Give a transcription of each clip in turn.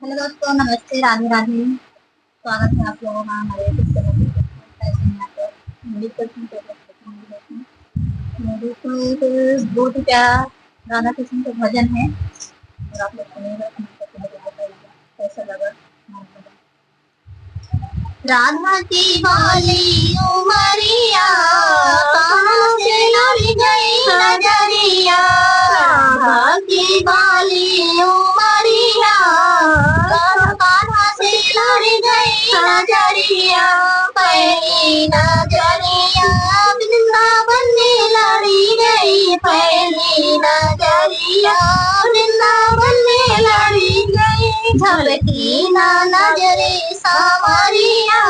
Hello दोस्तों, नमस्ते, राधे राधे। स्वागत है आप लोगों का हमारे यूट्यूब चैनल पर। मूवी पसंद कर मूवी तो एक बहुत ही प्यारा राधा कृष्ण का भजन है और आप लोग सुनिएगा, कैसा लगा। राधा की बाली उमरिया कहाँ से लड़ गई नजरिया, राधा की बाली उमरिया कहाँ से लड़ गई नजरिया, पहली नजरिया वृंदावन में लड़ी गई, पहली नजरिया वृंदावन में लड़ी गई, झलकी ना नजरे सावरिया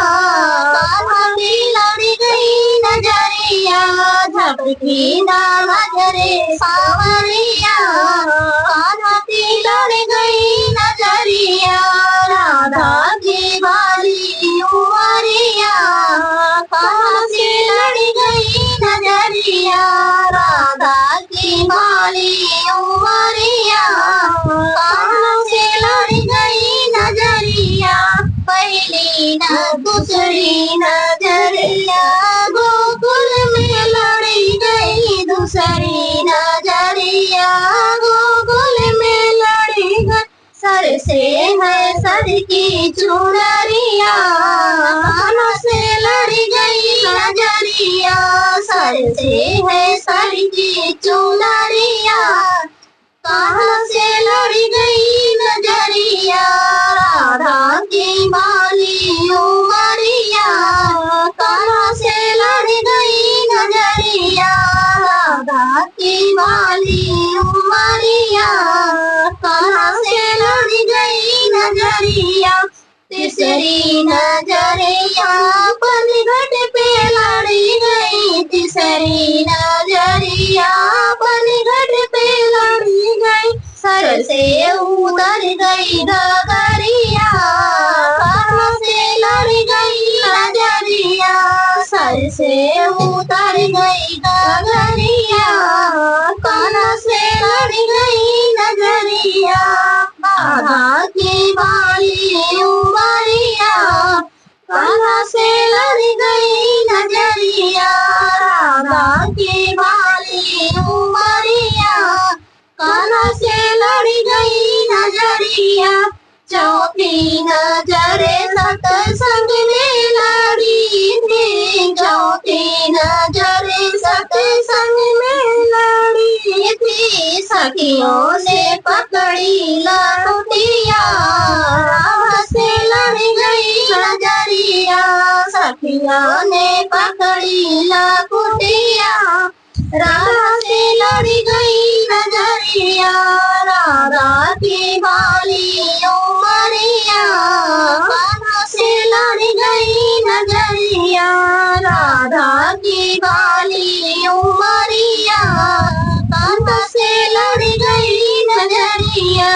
कहाँ से लड़ी गई नजरिया, झपकी ना नजरे सावरिया कहाँ से लड़ गई नजरिया, राधा की बाली उमरिया कहाँ से लड़ गई नजरिया, राधा की बाली उमरिया कहाँ से लड़ गई नजरिया, पहली न दूसरी नजरिया गोकुल में लड़ी गई, दूसरी नजरिया गोकुल में लड़ी गई, सर से है सर की चुनरिया कहाँ से लड़ी गई नजरिया, सर से है सर की चुनरिया कहाँ से लड़ी गई नजरिया, राधा की बाली उमरिया कहाँ से लड़ी गई नजरिया, राधा की बाली उमरिया कहाँ से लड़ी गई नजरिया, तीसरी नजरिया पनघट पे लड़ी गई, तीसरी नजरिया पनघट पे लड़ी गई, सर से उतर गई डगरिया कहाँ से लड़ गई नजरिया, सर से उतर गई डगरिया कहाँ से लड़ गई नजरिया, राधा की बाली उमरिया कहाँ से लड़ गई नजरिया, राधा की बाली उमरिया कहाँ से लड़ गई नजरिया, चौथी नजरे सत्संग में लड़ी थी, चौथी नजरे सत्संग में लड़ी थी, सखियों ने पकड़ी लड़ुटिया राह से लड़ गई नजरिया, सखियों ने पकड़ी लड़ुटिया राह से लड़ गई नजरिया, राधा की बाली उमरिया कहाँ से लड़ गई नजरिया, राधा की बाली उमरिया कहाँ से लड़ गई नजरिया।